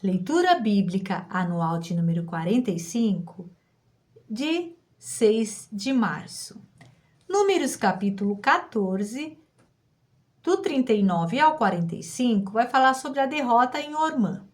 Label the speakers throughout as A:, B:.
A: Leitura Bíblica Anual de número 45, de 6 de março. Números capítulo 14, do 39 ao 45, vai falar sobre a derrota em Ormã.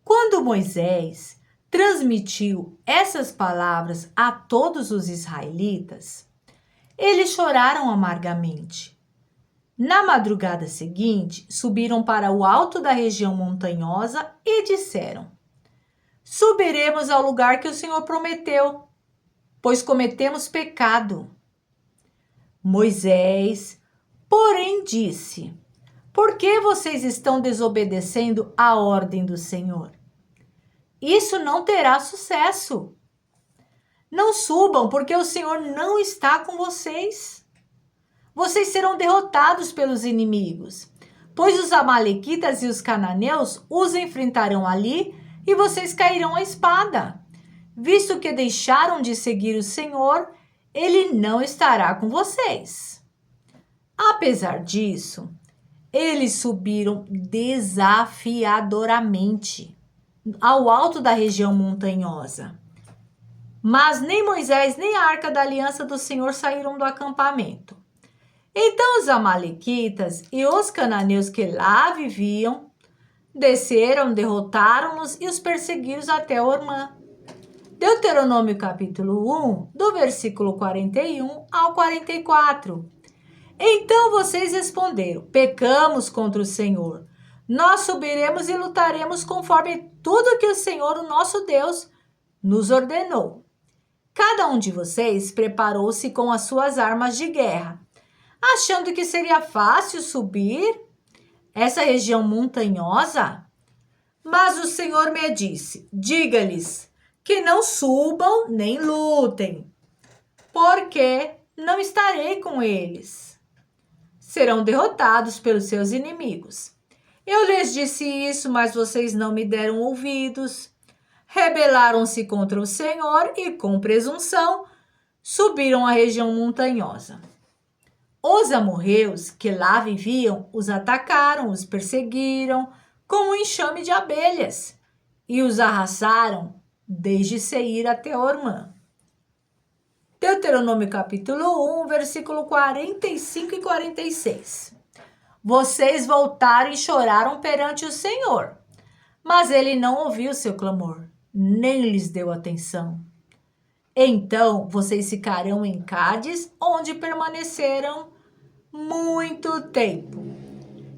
A: Quando Moisés transmitiu essas palavras a todos os israelitas, eles choraram amargamente. Na madrugada seguinte, subiram para o alto da região montanhosa e disseram: subiremos ao lugar que o Senhor prometeu, pois cometemos pecado. Moisés, porém, disse: por que vocês estão desobedecendo a ordem do Senhor? Isso não terá sucesso. Não subam, porque o Senhor não está com vocês. Vocês serão derrotados pelos inimigos, pois os amalequitas e os cananeus os enfrentarão ali e vocês cairão à espada. Visto que deixaram de seguir o Senhor, Ele não estará com vocês. Apesar disso, eles subiram desafiadoramente ao alto da região montanhosa. Mas nem Moisés nem a arca da aliança do Senhor saíram do acampamento. Então os amalequitas e os cananeus que lá viviam desceram, derrotaram-nos e os perseguiram até Ormã. Deuteronômio capítulo 1, do versículo 41 ao 44. Então vocês responderam: pecamos contra o Senhor. Nós subiremos e lutaremos conforme tudo que o Senhor, o nosso Deus, nos ordenou. Cada um de vocês preparou-se com as suas armas de guerra, achando que seria fácil subir essa região montanhosa? Mas o Senhor me disse: diga-lhes que não subam nem lutem, porque não estarei com eles. Serão derrotados pelos seus inimigos. Eu lhes disse isso, mas vocês não me deram ouvidos. Rebelaram-se contra o Senhor e, com presunção, subiram a região montanhosa. Os amorreus que lá viviam os atacaram, os perseguiram com um enxame de abelhas e os arrasaram desde Seir até Ormã. Deuteronômio capítulo 1, versículo 45 e 46. Vocês voltaram e choraram perante o Senhor, mas ele não ouviu seu clamor, nem lhes deu atenção. Então vocês ficarão em Cádiz, onde permaneceram muito tempo.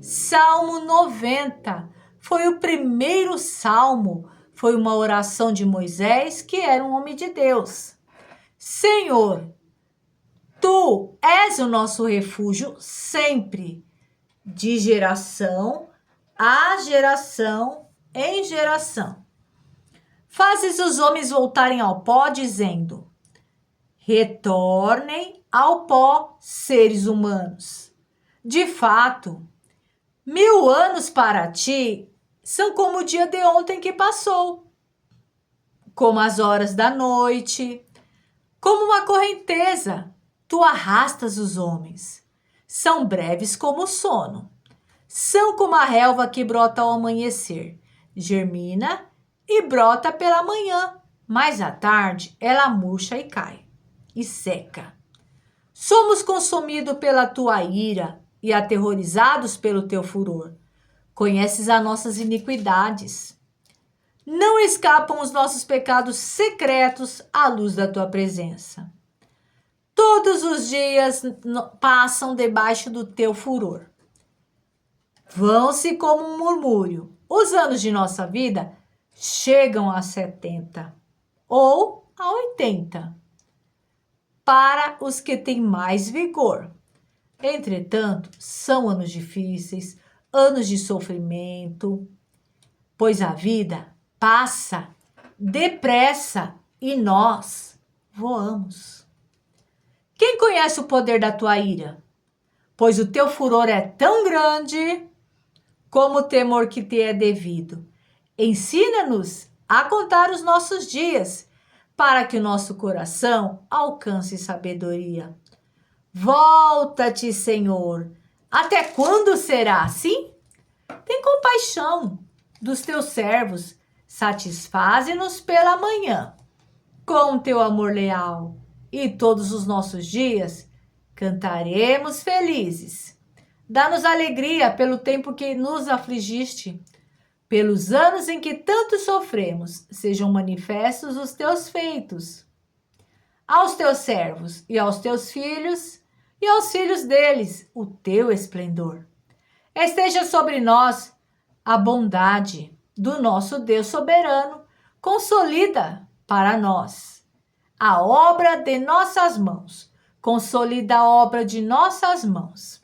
A: Salmo 90 foi o primeiro salmo, foi uma oração de Moisés, que era um homem de Deus. Senhor, Tu és o nosso refúgio sempre, de geração a geração em geração. Fazes os homens voltarem ao pó, dizendo: retornem ao pó, seres humanos. De fato, 1000 anos para ti são como o dia de ontem que passou, como as horas da noite, como uma correnteza, tu arrastas os homens. São breves como o sono, são como a relva que brota ao amanhecer, germina e brota pela manhã, mas à tarde ela murcha e cai, e seca. Somos consumidos pela tua ira e aterrorizados pelo teu furor. Conheces as nossas iniquidades. Não escapam os nossos pecados secretos à luz da tua presença. Todos os dias passam debaixo do teu furor. Vão-se como um murmúrio. Os anos de nossa vida chegam a 70 ou a 80. Para os que têm mais vigor. Entretanto, são anos difíceis, anos de sofrimento, pois a vida passa depressa e nós voamos. Quem conhece o poder da tua ira? Pois o teu furor é tão grande como o temor que te é devido. Ensina-nos a contar os nossos dias, para que o nosso coração alcance sabedoria. Volta-te, Senhor. Até quando será assim? Tem compaixão dos teus servos, satisfaze-nos pela manhã, com teu amor leal, e todos os nossos dias cantaremos felizes. Dá-nos alegria pelo tempo que nos afligiste, pelos anos em que tanto sofremos, sejam manifestos os teus feitos. Aos teus servos e aos teus filhos, e aos filhos deles, o teu esplendor. Esteja sobre nós a bondade do nosso Deus soberano, consolida para nós a obra de nossas mãos, consolida a obra de nossas mãos.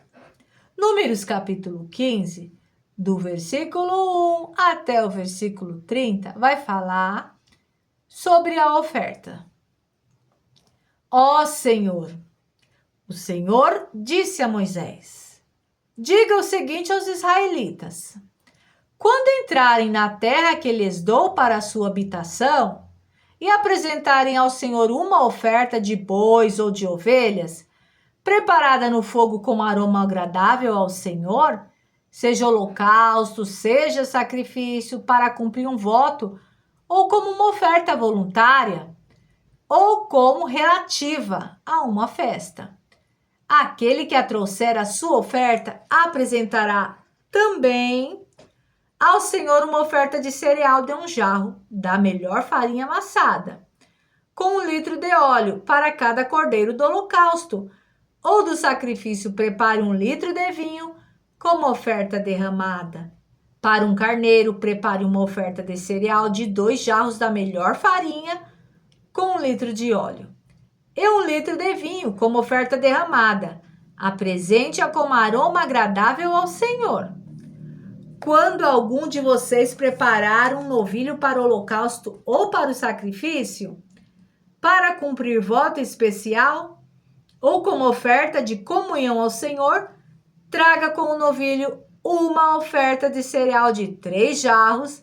A: Números capítulo 15, do versículo 1 até o versículo 30, vai falar sobre a oferta. Ó Senhor, o Senhor disse a Moisés: diga o seguinte aos israelitas: quando entrarem na terra que lhes dou para a sua habitação e apresentarem ao Senhor uma oferta de bois ou de ovelhas, preparada no fogo com aroma agradável ao Senhor, seja holocausto, seja sacrifício para cumprir um voto, ou como uma oferta voluntária, ou como relativa a uma festa. Aquele que a trouxer a sua oferta apresentará também ao Senhor uma oferta de cereal de um jarro da melhor farinha amassada, com 1 litro de óleo para cada cordeiro do holocausto, ou do sacrifício prepare 1 litro de vinho como oferta derramada. Para um carneiro, prepare uma oferta de cereal de 2 jarros da melhor farinha, com 1 litro de óleo, e 1 litro de vinho como oferta derramada. Apresente-a como aroma agradável ao Senhor. Quando algum de vocês preparar um novilho para o holocausto ou para o sacrifício, para cumprir voto especial, ou como oferta de comunhão ao Senhor, traga com o novilho uma oferta de cereal de 3 jarros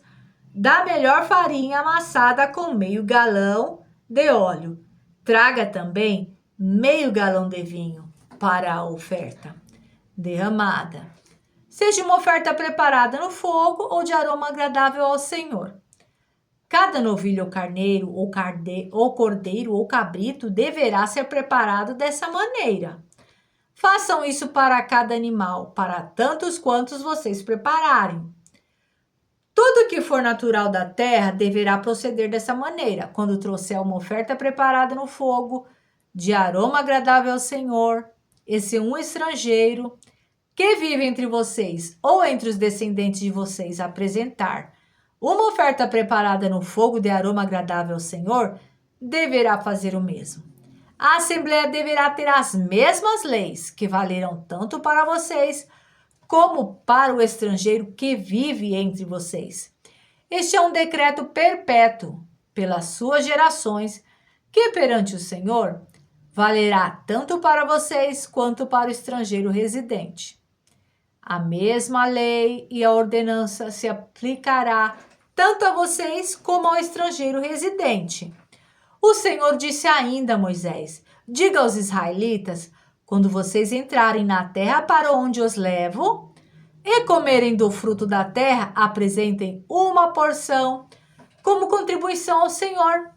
A: da melhor farinha amassada com meio galão de óleo. Traga também meio galão de vinho para a oferta derramada. Seja uma oferta preparada no fogo ou de aroma agradável ao Senhor. Cada novilho ou carneiro, ou cordeiro ou cabrito deverá ser preparado dessa maneira. Façam isso para cada animal, para tantos quantos vocês prepararem. Tudo que for natural da terra deverá proceder dessa maneira, quando trouxer uma oferta preparada no fogo, de aroma agradável ao Senhor, e se um estrangeiro que vive entre vocês ou entre os descendentes de vocês apresentar uma oferta preparada no fogo de aroma agradável ao Senhor, deverá fazer o mesmo. A Assembleia deverá ter as mesmas leis que valerão tanto para vocês como para o estrangeiro que vive entre vocês. Este é um decreto perpétuo pelas suas gerações, que perante o Senhor valerá tanto para vocês quanto para o estrangeiro residente. A mesma lei e a ordenança se aplicará tanto a vocês como ao estrangeiro residente. O Senhor disse ainda a Moisés: diga aos israelitas, quando vocês entrarem na terra para onde os levo e comerem do fruto da terra, apresentem uma porção como contribuição ao Senhor.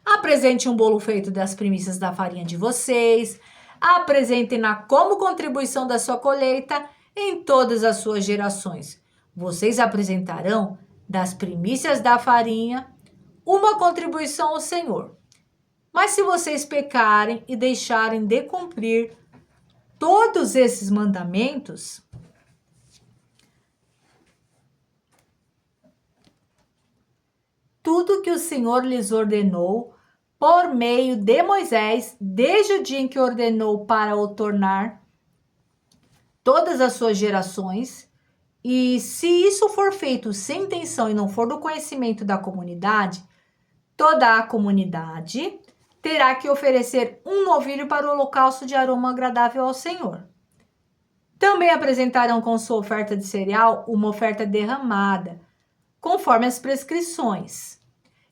A: Apresente um bolo feito das primícias da farinha de vocês, apresentem-na como contribuição da sua colheita em todas as suas gerações. Vocês apresentarão das primícias da farinha uma contribuição ao Senhor. Mas se vocês pecarem e deixarem de cumprir todos esses mandamentos, tudo que o Senhor lhes ordenou por meio de Moisés, desde o dia em que ordenou para o tornar todas as suas gerações, e se isso for feito sem intenção e não for do conhecimento da comunidade, toda a comunidade terá que oferecer um novilho para o holocausto de aroma agradável ao Senhor. Também apresentarão com sua oferta de cereal uma oferta derramada, conforme as prescrições.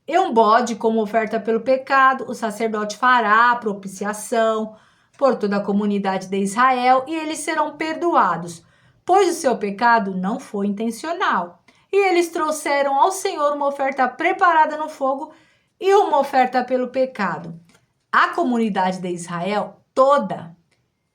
A: E um bode como oferta pelo pecado, o sacerdote fará a propiciação por toda a comunidade de Israel e eles serão perdoados, pois o seu pecado não foi intencional. e eles trouxeram ao Senhor uma oferta preparada no fogo e uma oferta pelo pecado. A comunidade de Israel toda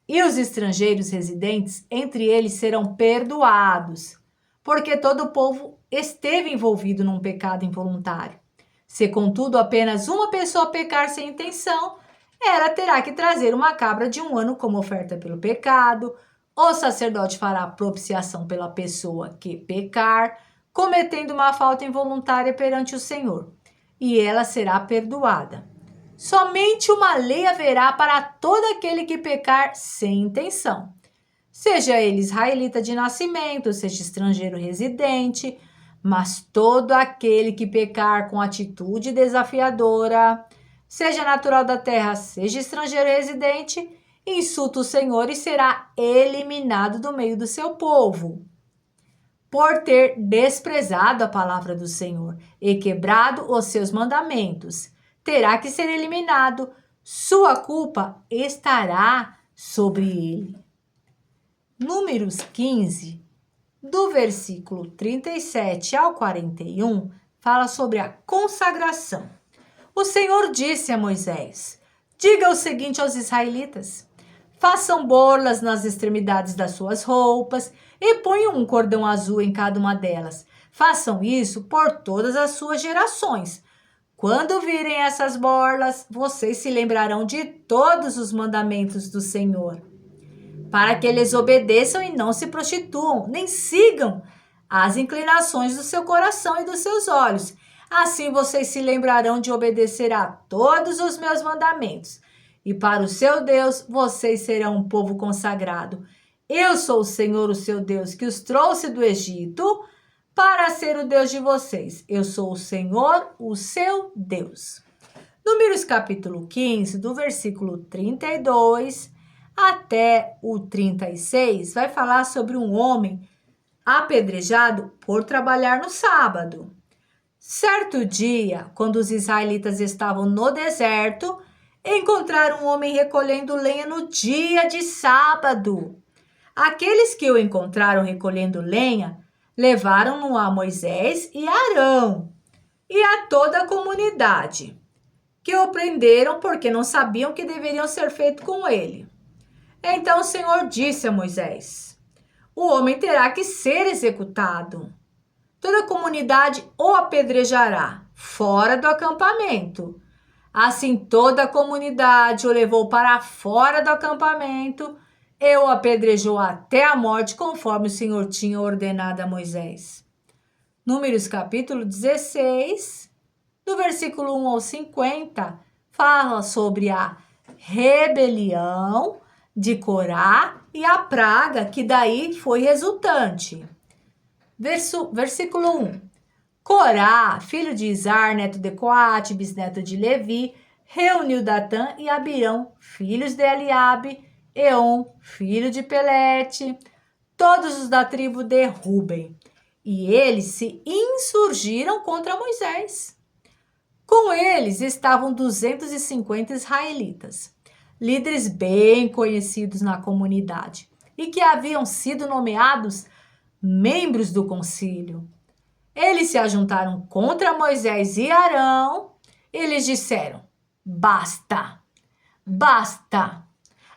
A: e os estrangeiros residentes entre eles serão perdoados, porque todo o povo esteve envolvido num pecado involuntário. Se, contudo, apenas uma pessoa pecar sem intenção, ela terá que trazer uma cabra de 1 ano como oferta pelo pecado. O sacerdote fará propiciação pela pessoa que pecar, cometendo uma falta involuntária perante o Senhor, e ela será perdoada. Somente uma lei haverá para todo aquele que pecar sem intenção, seja ele israelita de nascimento, seja estrangeiro residente, mas todo aquele que pecar com atitude desafiadora, seja natural da terra, seja estrangeiro residente, insulta o Senhor e será eliminado do meio do seu povo, por ter desprezado a palavra do Senhor e quebrado os seus mandamentos. Terá que ser eliminado. Sua culpa estará sobre ele. Números 15, do versículo 37 ao 41, fala sobre a consagração. O Senhor disse a Moisés: diga o seguinte aos israelitas: façam borlas nas extremidades das suas roupas e ponham um cordão azul em cada uma delas. Façam isso por todas as suas gerações. Quando virem essas borlas, vocês se lembrarão de todos os mandamentos do Senhor, para que eles obedeçam e não se prostituam, nem sigam as inclinações do seu coração e dos seus olhos. Assim vocês se lembrarão de obedecer a todos os meus mandamentos. E para o seu Deus, vocês serão um povo consagrado. Eu sou o Senhor, o seu Deus, que os trouxe do Egito para ser o Deus de vocês. Eu sou o Senhor, o seu Deus. Números capítulo 15, do versículo 32 até o 36, vai falar sobre um homem apedrejado por trabalhar no sábado. Certo dia, quando os israelitas estavam no deserto, encontraram um homem recolhendo lenha no dia de sábado. Aqueles que o encontraram recolhendo lenha levaram-no a Moisés e Arão e a toda a comunidade, que o prenderam porque não sabiam o que deveriam ser feito com ele. Então o Senhor disse a Moisés: o homem terá que ser executado. Toda a comunidade o apedrejará fora do acampamento. Assim toda a comunidade o levou para fora do acampamento e o apedrejou até a morte, conforme o Senhor tinha ordenado a Moisés. Números capítulo 16, do versículo 1 ao 50, fala sobre a rebelião de Corá e a praga que daí foi resultante. Versículo 1. Corá, filho de Izar, neto de Coate, bisneto de Levi, reuniu Datã e Abirão, filhos de Eliabe, Eon, filho de Pelete, todos os da tribo de Ruben. E eles se insurgiram contra Moisés. Com eles estavam 250 israelitas, líderes bem conhecidos na comunidade e que haviam sido nomeados membros do concílio. Eles se ajuntaram contra Moisés e Arão e lhes disseram: basta, basta.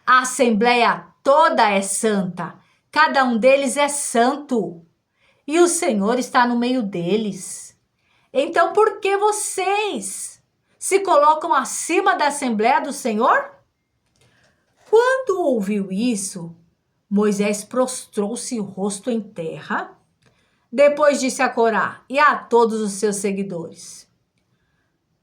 A: A assembleia toda é santa, cada um deles é santo, e o Senhor está no meio deles. Então, por que vocês se colocam acima da assembleia do Senhor? Quando ouviu isso, Moisés prostrou-se o rosto em terra. Depois disse a Corá e a todos os seus seguidores: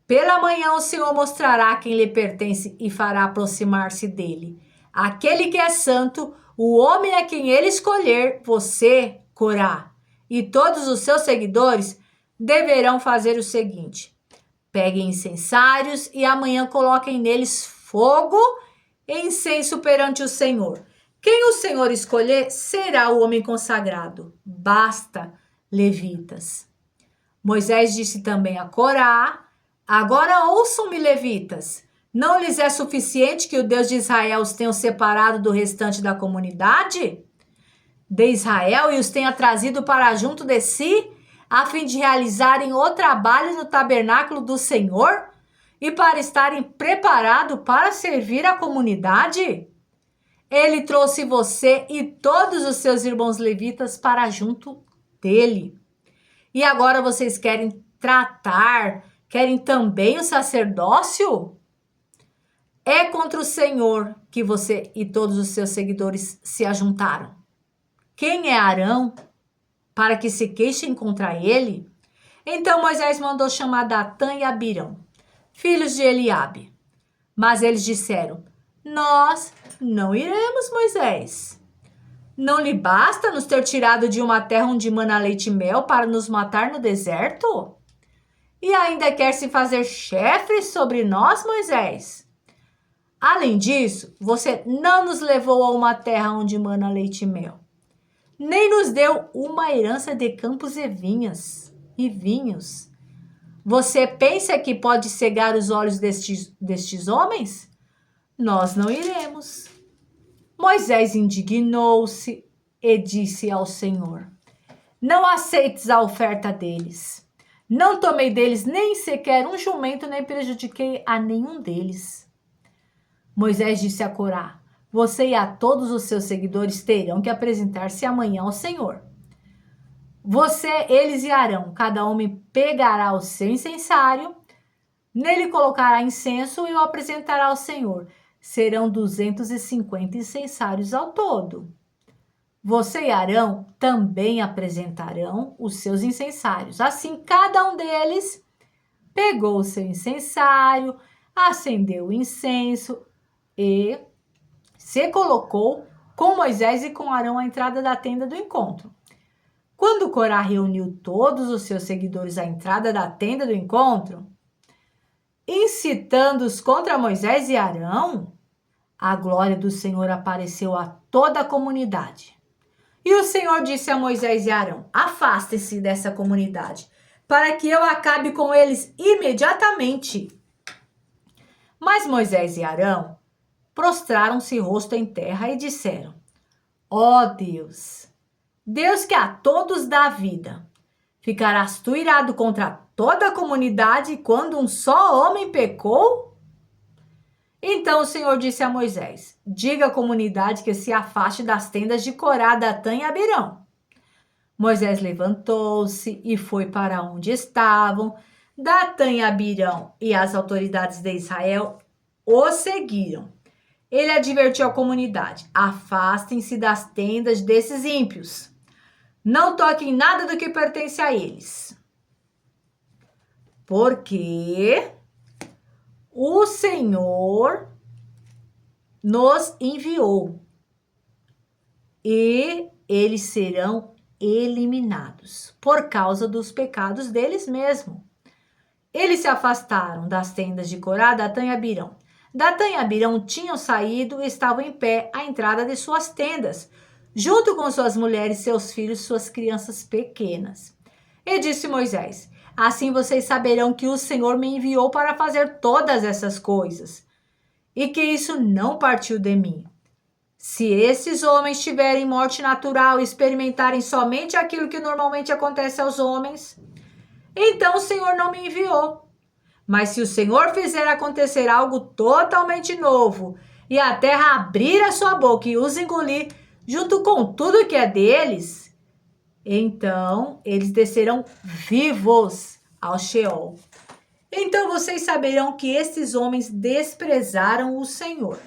A: pela manhã o Senhor mostrará a quem lhe pertence e fará aproximar-se dele. Aquele que é santo, o homem a quem ele escolher, você, Corá, e todos os seus seguidores deverão fazer o seguinte: peguem incensários e amanhã coloquem neles fogo e incenso perante o Senhor. Quem o Senhor escolher será o homem consagrado. Basta, levitas. Moisés disse também a Corá: agora ouçam-me, levitas. Não lhes é suficiente que o Deus de Israel os tenha separado do restante da comunidade de Israel e os tenha trazido para junto de si? a fim de realizarem o trabalho no tabernáculo do Senhor e para estarem preparados para servir a comunidade? Ele trouxe você e todos os seus irmãos levitas para junto dele. E agora vocês querem também o sacerdócio? É contra o Senhor que você e todos os seus seguidores se ajuntaram. Quem é Arão para que se queixem contra ele? Então Moisés mandou chamar Datã e Abirão, filhos de Eliabe. Mas eles disseram: nós não iremos, Moisés. Não lhe basta nos ter tirado de uma terra onde mana leite e mel para nos matar no deserto? E ainda quer se fazer chefe sobre nós, Moisés? Além disso, você não nos levou a uma terra onde mana leite e mel, nem nos deu uma herança de campos e vinhos. Você pensa que pode cegar os olhos destes homens? Nós não iremos. Moisés indignou-se e disse ao Senhor: não aceites a oferta deles. Não tomei deles nem sequer um jumento, nem prejudiquei a nenhum deles. Moisés disse a Corá: você e a todos os seus seguidores terão que apresentar-se amanhã ao Senhor. Você, eles e Arão, cada homem pegará o seu incensário, nele colocará incenso e o apresentará ao Senhor. Serão 250 incensários ao todo. Você e Arão também apresentarão os seus incensários. Assim, cada um deles pegou o seu incensário, acendeu o incenso e se colocou com Moisés e com Arão à entrada da tenda do encontro. Quando Corá reuniu todos os seus seguidores à entrada da tenda do encontro, incitando-os contra Moisés e Arão, a glória do Senhor apareceu a toda a comunidade. E o Senhor disse a Moisés e Arão: afastem-se dessa comunidade, para que eu acabe com eles imediatamente. Mas Moisés e Arão prostraram-se rosto em terra e disseram: ó Deus, Deus que a todos dá vida, ficarás tu irado contra toda a comunidade quando um só homem pecou? Então o Senhor disse a Moisés: diga à comunidade que se afaste das tendas de Corá, Datã e Abirão. Moisés levantou-se e foi para onde estavam. Datã e Abirão e as autoridades de Israel o seguiram. Ele advertiu a comunidade: afastem-se das tendas desses ímpios. Não toquem nada do que pertence a eles. Porque o Senhor nos enviou e eles serão eliminados por causa dos pecados deles mesmos. Eles se afastaram das tendas de Corá, Datã e Abirão. Datã e Abirão tinham saído e estavam em pé à entrada de suas tendas, junto com suas mulheres, seus filhos, suas crianças pequenas. E disse Moisés: assim vocês saberão que o Senhor me enviou para fazer todas essas coisas, e que isso não partiu de mim. Se esses homens tiverem morte natural e experimentarem somente aquilo que normalmente acontece aos homens, então o Senhor não me enviou. Mas se o Senhor fizer acontecer algo totalmente novo, e a terra abrir a sua boca e os engolir, junto com tudo que é deles, então eles descerão vivos ao Sheol. Então vocês saberão que estes homens desprezaram o Senhor.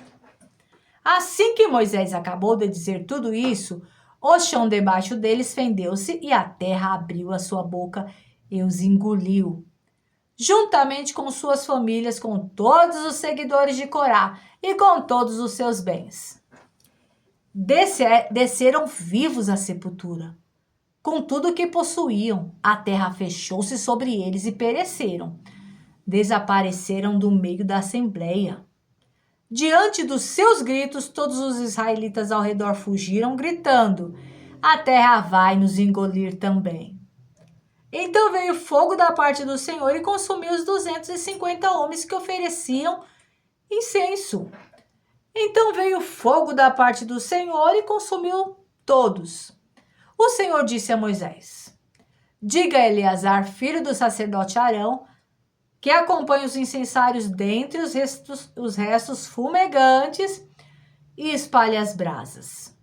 A: Assim que Moisés acabou de dizer tudo isso, o chão debaixo deles fendeu-se e a terra abriu a sua boca e os engoliu, juntamente com suas famílias, com todos os seguidores de Corá e com todos os seus bens. Desceram vivos à sepultura, com tudo o que possuíam. A terra fechou-se sobre eles e pereceram. Desapareceram do meio da assembleia. Diante dos seus gritos, todos os israelitas ao redor fugiram, gritando: a terra vai nos engolir também. Então veio fogo da parte do Senhor e consumiu os 250 homens que ofereciam incenso. Então veio fogo da parte do Senhor e consumiu todos. O Senhor disse a Moisés: Diga a Eleazar, filho do sacerdote Arão, que acompanhe os incensários dentre os restos fumegantes e espalhe as brasas.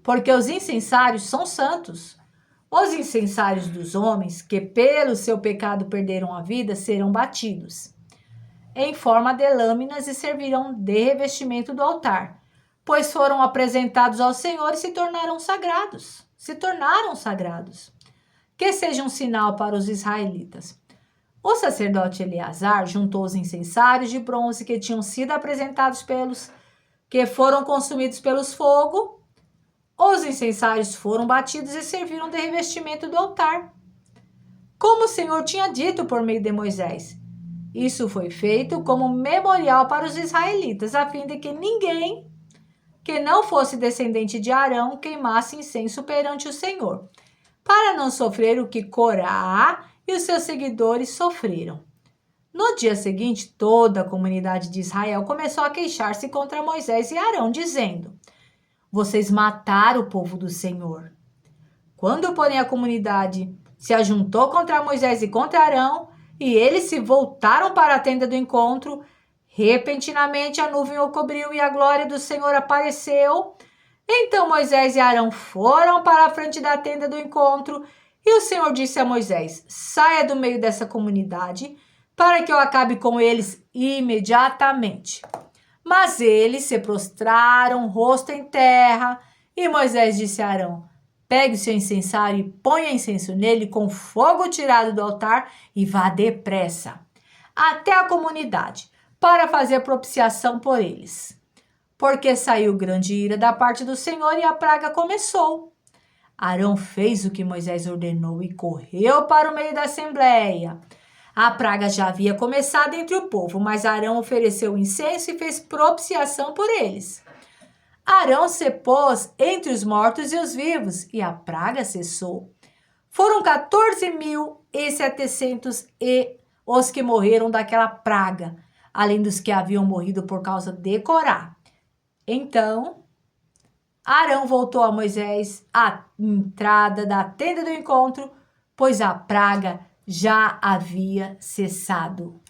A: Porque os incensários são santos. Os incensários dos homens, que pelo seu pecado perderam a vida, serão batidos em forma de lâminas e servirão de revestimento do altar, pois foram apresentados ao Senhor e se tornaram sagrados. Que seja um sinal para os israelitas. O sacerdote Eleazar juntou os incensários de bronze que tinham sido apresentados que foram consumidos pelos fogo. Os incensários foram batidos e serviram de revestimento do altar, como o Senhor tinha dito por meio de Moisés. Isso foi feito como memorial para os israelitas, a fim de que ninguém que não fosse descendente de Arão queimasse incenso perante o Senhor, para não sofrer o que Corá e os seus seguidores sofreram. No dia seguinte, toda a comunidade de Israel começou a queixar-se contra Moisés e Arão, dizendo: vocês mataram o povo do Senhor. Quando, porém, a comunidade se ajuntou contra Moisés e contra Arão, e eles se voltaram para a tenda do encontro, repentinamente a nuvem o cobriu e a glória do Senhor apareceu. Então Moisés e Arão foram para a frente da tenda do encontro, e o Senhor disse a Moisés: saia do meio dessa comunidade, para que eu acabe com eles imediatamente. Mas eles se prostraram, rosto em terra, e Moisés disse a Arão: pegue o seu incensário e ponha incenso nele com fogo tirado do altar e vá depressa até a comunidade para fazer propiciação por eles. Porque saiu grande ira da parte do Senhor e a praga começou. Arão fez o que Moisés ordenou e correu para o meio da assembleia. A praga já havia começado entre o povo, mas Arão ofereceu incenso e fez propiciação por eles. Arão se pôs entre os mortos e os vivos, e a praga cessou. Foram 14.700 os que morreram daquela praga, além dos que haviam morrido por causa de Corá. Então, Arão voltou a Moisés à entrada da tenda do encontro, pois a praga já havia cessado.